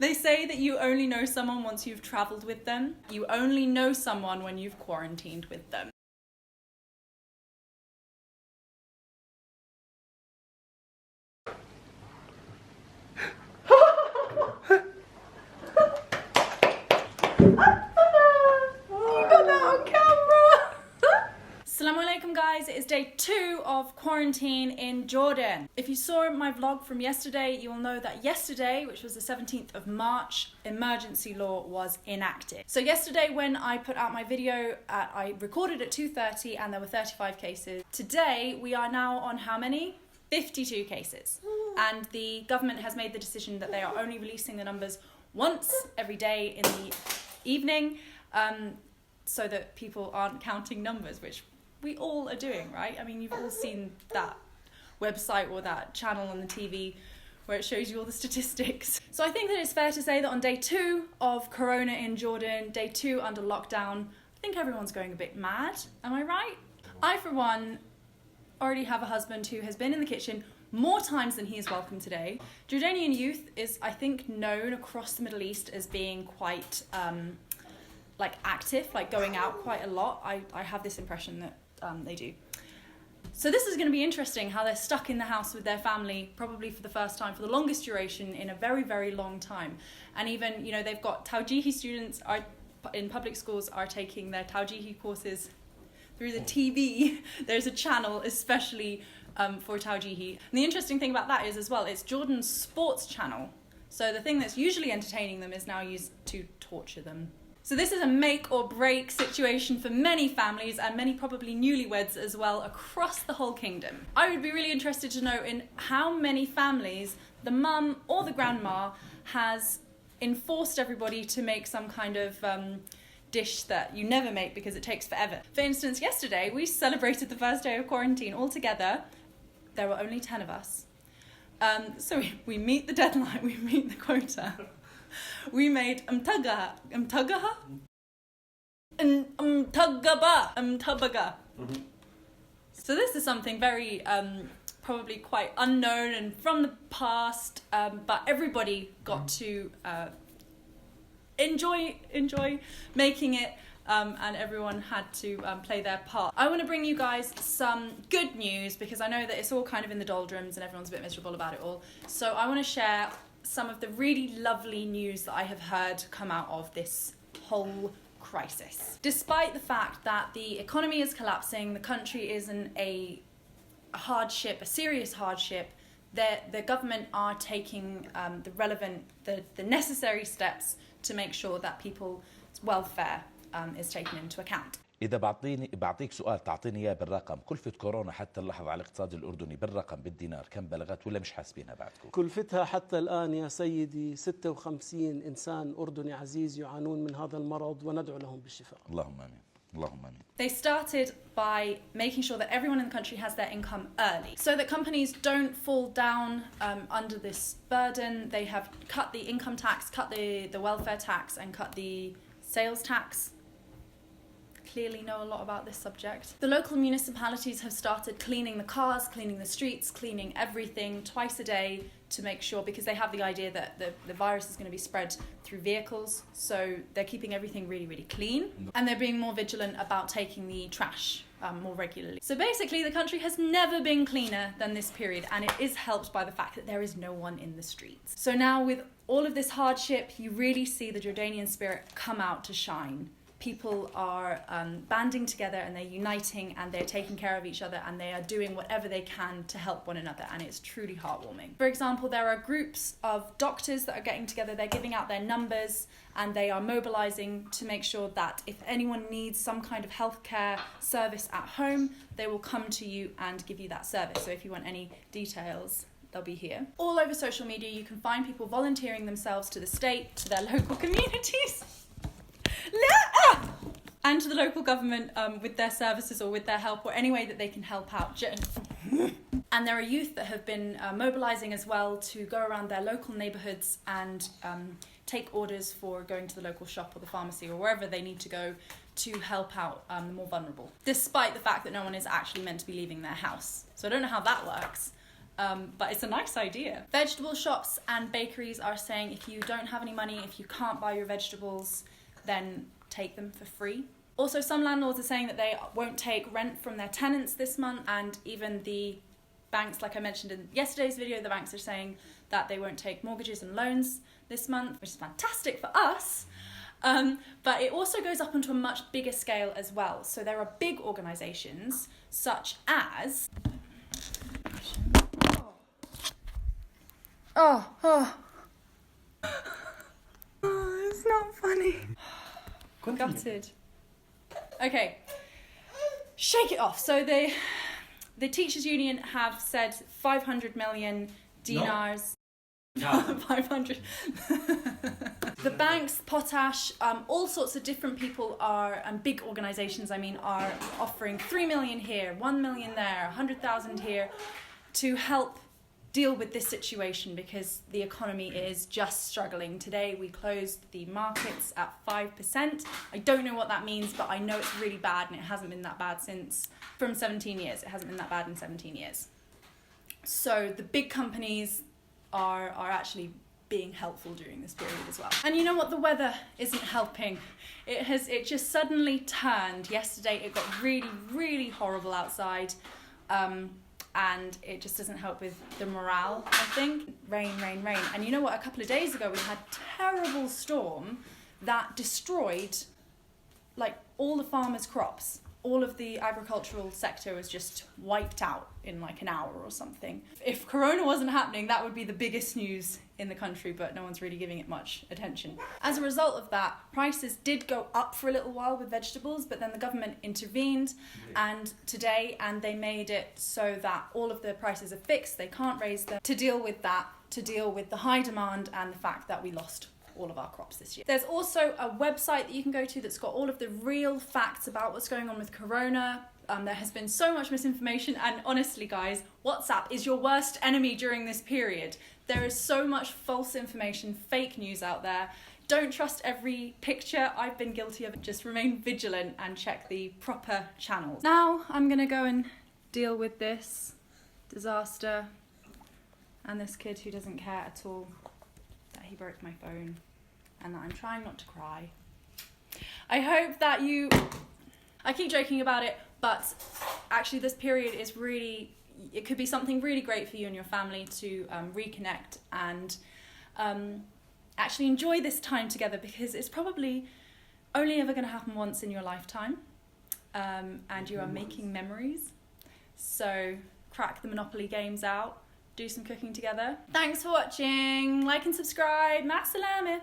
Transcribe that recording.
They say that you only know someone once you've travelled with them. You only know someone when you've quarantined with them. Assalamu alaikum guys, it is day 2 of quarantine in Jordan. If you saw my vlog from yesterday, you will know that yesterday, which was the 17th of March, emergency law was enacted. So yesterday when I put out my video, I recorded at 2:30 and there were 35 cases. Today we are now on how many? 52 cases. And the government has made the decision that they are only releasing the numbers once every day in the evening, so that people aren't counting numbers, which we all are doing, right? I mean, you've all seen that website or that channel on the TV where it shows you all the statistics. So I think that it's fair to say that on day 2 of Corona in Jordan, day 2 under lockdown, I think everyone's going a bit mad. Am I right? I, for one, already have a husband who has been in the kitchen more times than he is welcome today. Jordanian youth is, I think, known across the Middle East as being quite active, like going out quite a lot. I have this impression that they do. So this is going to be interesting, how they're stuck in the house with their family, probably for the first time, for the longest duration in a very, very long time. And even, you know, they've got Tawjihi students in public schools are taking their Tawjihi courses through the TV. There's a channel especially for Tawjihi. And the interesting thing about that is as well, it's Jordan's sports channel. So the thing that's usually entertaining them is now used to torture them. So this is a make or break situation for many families and many probably newlyweds as well across the whole kingdom. I would be really interested to know in how many families the mum or the grandma has enforced everybody to make some kind of dish that you never make because it takes forever. For instance, yesterday we celebrated the first day of quarantine all together. There were only 10 of us. So we meet the deadline, we meet the quota. We made mtagaha. So this is something very probably quite unknown and from the past, but everybody got to enjoy making it, and everyone had to play their part. I want to bring you guys some good news because I know that it's all kind of in the doldrums and everyone's a bit miserable about it all. So I want to share some of the really lovely news that I have heard come out of this whole crisis. Despite the fact that the economy is collapsing, the country is in a hardship, a serious hardship, the government are taking the necessary steps to make sure that people's welfare is taken into account. إذا بعطيك سؤال تعطيني إياه بالرقم، كلفة كورونا حتى اللحظة على الاقتصاد الأردني بالرقم بالدينار كم بلغت ولا مش حاسبينها بعدكم؟ كلفتها حتى الآن يا سيدي 56 إنسان أردني عزيز يعانون من هذا المرض وندعو لهم بالشفاء. اللهم آمين. اللهم آمين. They started by making sure that everyone in the country has their income early so that companies don't fall down under this burden. They have cut the income tax, cut the welfare tax and cut the sales tax. Clearly know a lot about this subject. The local municipalities have started cleaning the cars, cleaning the streets, cleaning everything twice a day to make sure, because they have the idea that the virus is going to be spread through vehicles, so they're keeping everything really, really clean, and they're being more vigilant about taking the trash more regularly. So basically the country has never been cleaner than this period, and it is helped by the fact that there is no one in the streets. So now with all of this hardship, you really see the Jordanian spirit come out to shine. People are banding together and they're uniting and they're taking care of each other and they are doing whatever they can to help one another, and it's truly heartwarming. For example, there are groups of doctors that are getting together, they're giving out their numbers and they are mobilizing to make sure that if anyone needs some kind of healthcare service at home, they will come to you and give you that service. So if you want any details, they'll be here. All over social media you can find people volunteering themselves to the state, to their local communities. And to the local government with their services or with their help or any way that they can help out. And there are youth that have been mobilising as well to go around their local neighbourhoods and take orders for going to the local shop or the pharmacy or wherever they need to go to help out the more vulnerable, despite the fact that no one is actually meant to be leaving their house. So I don't know how that works. but it's a nice idea. Vegetable shops and bakeries are saying if you don't have any money, if you can't buy your vegetables, then take them for free. Also, some landlords are saying that they won't take rent from their tenants this month, and even the banks, like I mentioned in yesterday's video, the banks are saying that they won't take mortgages and loans this month, which is fantastic for us. But it also goes up onto a much bigger scale as well. So there are big organisations such as... Oh, it's not funny. Gutted. Okay, shake it off. So the teachers' union have said 500 million dinars. No. 500. The banks, Potash, all sorts of different people are, and big organisations, are offering 3 million here, 1 million there, 100,000 here, to help deal with this situation because the economy is just struggling. Today we closed the markets at 5%. I don't know what that means, but I know it's really bad, and it hasn't been that bad from 17 years. It hasn't been that bad in 17 years. So the big companies are actually being helpful during this period as well. And you know what? The weather isn't helping. It just suddenly turned. Yesterday it got really, really horrible outside. And it just doesn't help with the morale, I think. Rain. And you know what? A couple of days ago we had a terrible storm that destroyed all the farmers' crops. All of the agricultural sector was just wiped out in an hour or something. If Corona wasn't happening, that would be the biggest news in the country, but no one's really giving it much attention. As a result of that, prices did go up for a little while with vegetables, but then the government intervened and they made it so that all of the prices are fixed. They can't raise them to deal with that, to deal with the high demand and the fact that we lost all of our crops this year. There's also a website that you can go to that's got all of the real facts about what's going on with Corona. There has been so much misinformation, and honestly guys, WhatsApp is your worst enemy during this period. There is so much false information, fake news out there. Don't trust every picture. I've been guilty of it. Just remain vigilant and check the proper channels. Now I'm gonna go and deal with this disaster and this kid who doesn't care at all that he broke my phone and that I'm trying not to cry. I hope that I keep joking about it, but actually this period is really, it could be something really great for you and your family to reconnect and actually enjoy this time together, because it's probably only ever going to happen once in your lifetime, and you are making memories. So crack the Monopoly games out, do some cooking together. Thanks for watching, like and subscribe, ma salama.